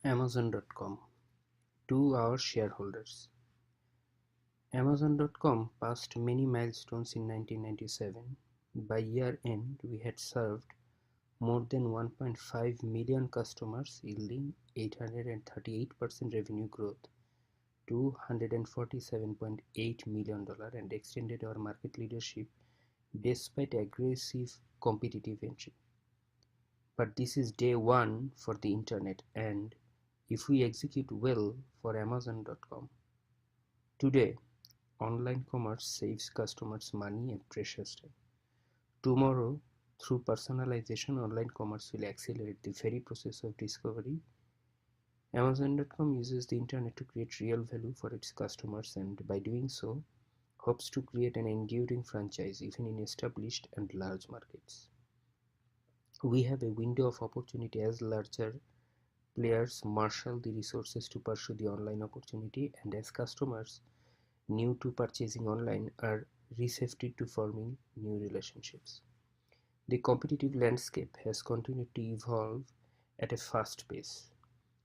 Amazon.com. To our shareholders. Amazon.com passed many milestones in 1997. By year end, we had served more than 1.5 million customers, yielding 838% revenue growth to $147.8 million, and extended our market leadership despite aggressive competitive entry. But this is day one for the internet, and if we execute well for Amazon.com. Today, online commerce saves customers money and precious time. Tomorrow, through personalization, online commerce will accelerate the very process of discovery. Amazon.com uses the internet to create real value for its customers, and by doing so, hopes to create an enduring franchise even in established and large markets. We have a window of opportunity as larger players marshal the resources to pursue the online opportunity, and as customers new to purchasing online are receptive to forming new relationships. The competitive landscape has continued to evolve at a fast pace.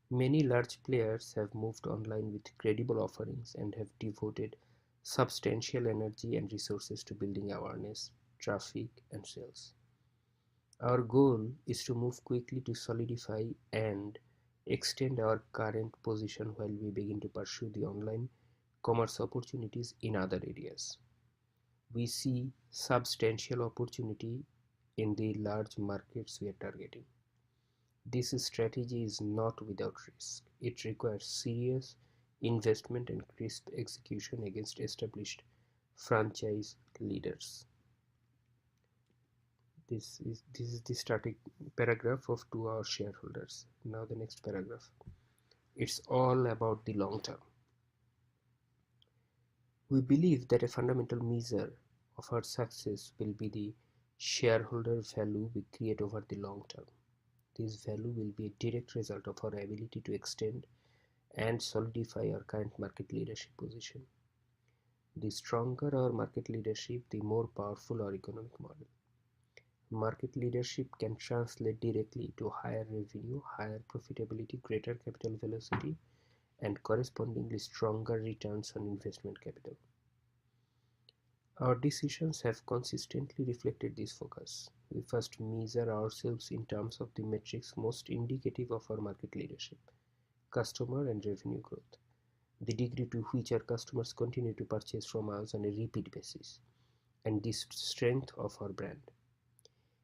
Many large players have moved online with credible offerings and have devoted substantial energy and resources to building awareness, traffic, and sales. Our goal is to move quickly to solidify and extend our current position while we begin to pursue the online commerce opportunities in other areas. We see substantial opportunity in the large markets we are targeting. This strategy is not without risk. It requires serious investment and crisp execution against established franchise leaders. This is the starting paragraph of to our shareholders. Now the next paragraph. It's all about the long term. We believe that a fundamental measure of our success will be the shareholder value we create over the long term. This value will be a direct result of our ability to extend and solidify our current market leadership position. The stronger our market leadership, the more powerful our economic model. Market leadership can translate directly to higher revenue, higher profitability, greater capital velocity, and correspondingly stronger returns on investment capital. Our decisions have consistently reflected this focus. We first measure ourselves in terms of the metrics most indicative of our market leadership: customer and revenue growth, the degree to which our customers continue to purchase from us on a repeat basis, and the strength of our brand.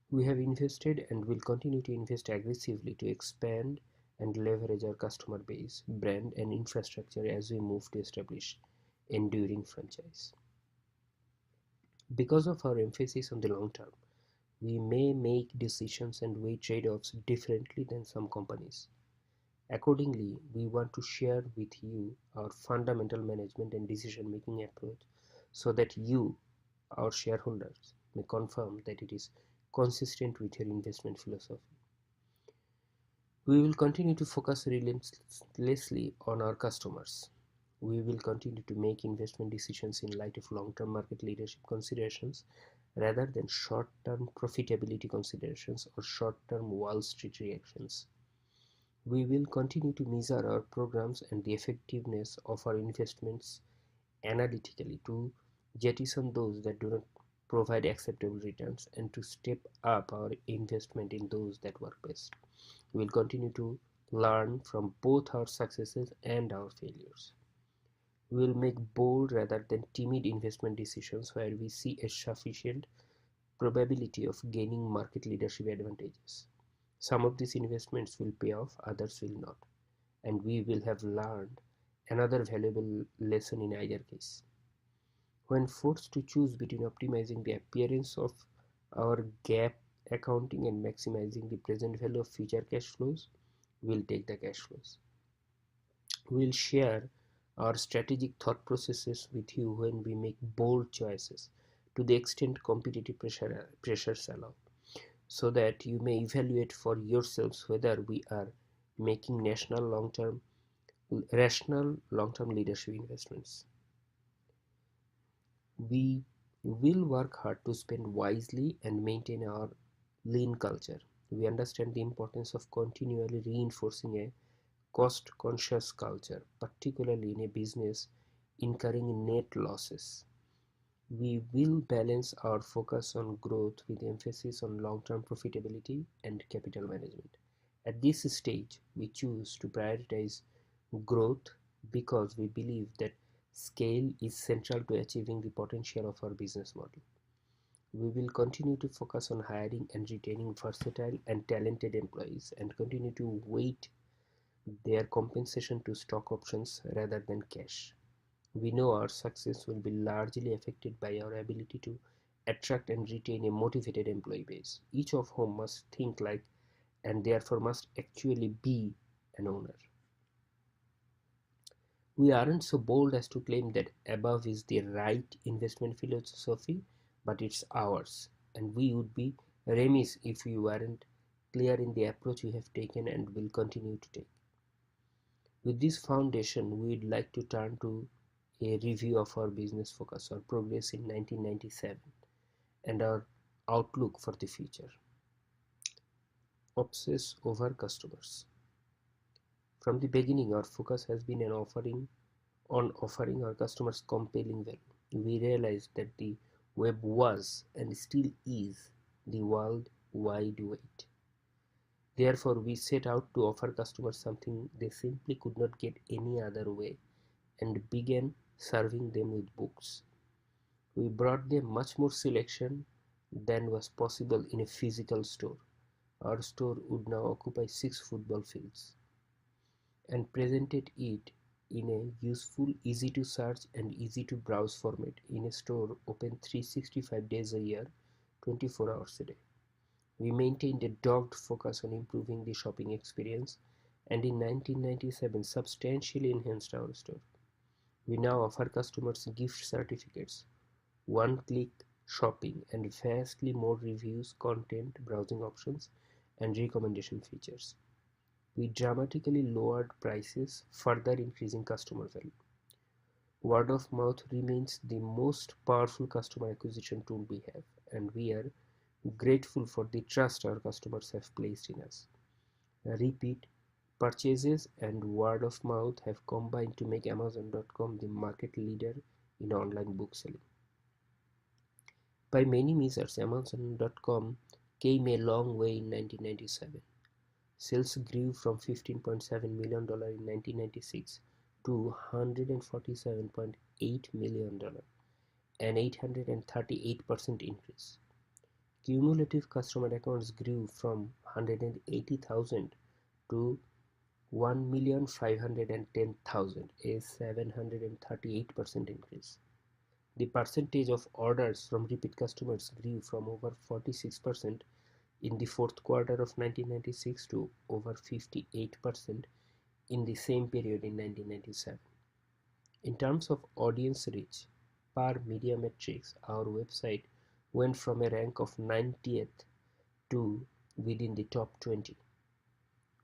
We have invested and will continue to invest aggressively to expand and leverage our customer base, brand, and infrastructure as we move to establish enduring franchise. Because of our emphasis on the long term, we may make decisions and weigh trade-offs differently than some companies. Accordingly, we want to share with you our fundamental management and decision-making approach so that you, our shareholders, may confirm that it is consistent with your investment philosophy. We will continue to focus relentlessly on our customers. We will continue to make investment decisions in light of long-term market leadership considerations rather than short-term profitability considerations or short-term Wall Street reactions. We will continue to measure our programs and the effectiveness of our investments analytically to jettison those that do not provide acceptable returns and to step up our investment in those that work best. We will continue to learn from both our successes and our failures. We will make bold rather than timid investment decisions where we see a sufficient probability of gaining market leadership advantages. Some of these investments will pay off, others will not, and we will have learned another valuable lesson in either case. When forced to choose between optimizing the appearance of our GAAP accounting and maximizing the present value of future cash flows, we'll take the cash flows. We'll share our strategic thought processes with you when we make bold choices to the extent competitive pressures allow, so that you may evaluate for yourselves whether we are making rational long-term leadership investments. We will work hard to spend wisely and maintain our lean culture. We understand the importance of continually reinforcing a cost-conscious culture, particularly in a business incurring net losses. We will balance our focus on growth with emphasis on long-term profitability and capital management. At this stage, we choose to prioritize growth because we believe that scale is central to achieving the potential of our business model. We will continue to focus on hiring and retaining versatile and talented employees and continue to weight their compensation to stock options rather than cash. We know our success will be largely affected by our ability to attract and retain a motivated employee base, each of whom must think like and therefore must actually be an owner. We aren't so bold as to claim that above is the right investment philosophy, but it's ours, and we would be remiss if we weren't clear in the approach we have taken and will continue to take. With this foundation, we would like to turn to a review of our business focus, our progress in 1997, and our outlook for the future. Obsess over customers. From the beginning, our focus has been on offering our customers compelling value. We realized that the web was and still is the world wide wide. Therefore, we set out to offer customers something they simply could not get any other way and began serving them with books. We brought them much more selection than was possible in a physical store. Our store would now occupy 6 football fields and presented it in a useful, easy to search and easy to browse format in a store open 365 days a year, 24 hours a day. We maintained a dogged focus on improving the shopping experience and in 1997 substantially enhanced our store. We now offer customers gift certificates, one-click shopping, and vastly more reviews, content, browsing options, and recommendation features. We dramatically lowered prices, further increasing customer value. Word of mouth remains the most powerful customer acquisition tool we have, and we are grateful for the trust our customers have placed in us. Repeat purchases and word of mouth have combined to make Amazon.com the market leader in online book selling. By many measures, Amazon.com came a long way in 1997. Sales grew from $15.7 million in 1996 to $147.8 million, an 838% increase. Cumulative customer accounts grew from 180,000 to 1,510,000, a 738% increase. The percentage of orders from repeat customers grew from over 46% in the fourth quarter of 1996 to over 58% in the same period in 1997. In terms of audience reach, per media metrics, our website went from a rank of 90th to within the top 20.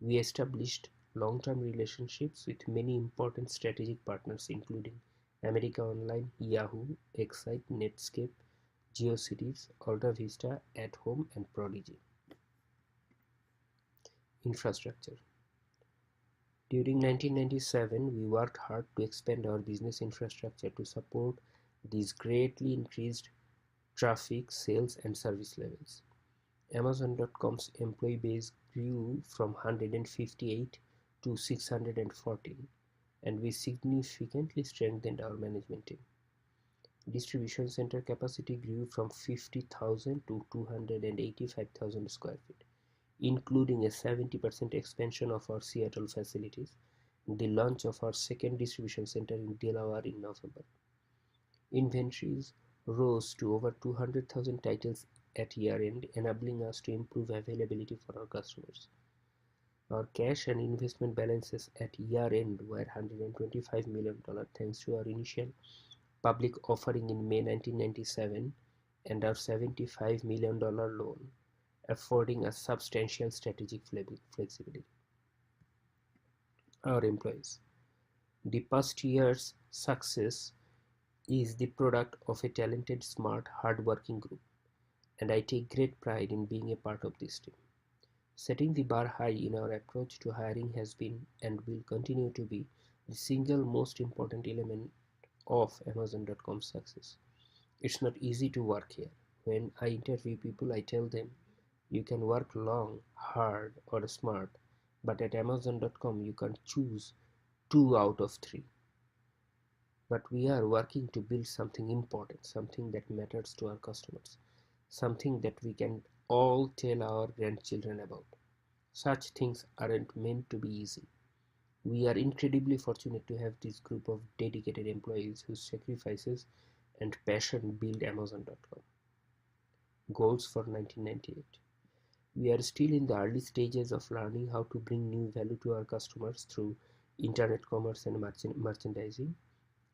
We established long-term relationships with many important strategic partners including America Online, Yahoo, Excite, Netscape, GeoCities, Alta Vista, At Home, and Prodigy. Infrastructure. During 1997, we worked hard to expand our business infrastructure to support these greatly increased traffic, sales, and service levels. Amazon.com's employee base grew from 158 to 614, and we significantly strengthened our management team. Distribution center capacity grew from 50,000 to 285,000 square feet, including a 70% expansion of our Seattle facilities, the launch of our second distribution center in Delaware in November. Inventories rose to over 200,000 titles at year-end, enabling us to improve availability for our customers. Our cash and investment balances at year-end were $125 million thanks to our initial public offering in May 1997 and our $75 million loan, affording us substantial strategic flexibility. Our employees. The past year's success is the product of a talented, smart, hard-working group, and I take great pride in being a part of this team. Setting the bar high in our approach to hiring has been and will continue to be the single most important element of Amazon.com's success. It's not easy to work here. When I interview people, I tell them you can work long, hard, or smart, but at Amazon.com you can choose two out of three. But we are working to build something important, something that matters to our customers, something that we can all tell our grandchildren about. Such things aren't meant to be easy. We are incredibly fortunate to have this group of dedicated employees whose sacrifices and passion build Amazon.com. Goals for 1998. We are still in the early stages of learning how to bring new value to our customers through internet commerce and merchandising.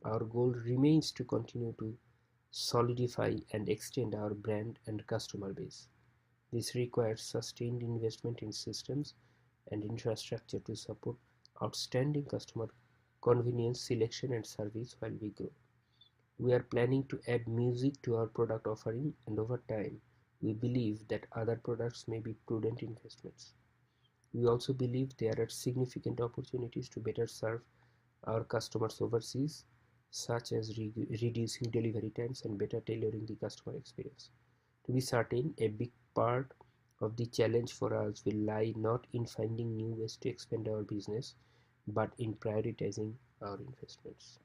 Our goal remains to continue to solidify and extend our brand and customer base. This requires sustained investment in systems and infrastructure to support outstanding customer convenience, selection, and service while we grow. We are planning to add music to our product offering, and over time, we believe that other products may be prudent investments. We also believe there are significant opportunities to better serve our customers overseas, such as reducing delivery times and better tailoring the customer experience. To be certain, a big part of the challenge for us will lie not in finding new ways to expand our business, but in prioritizing our investments.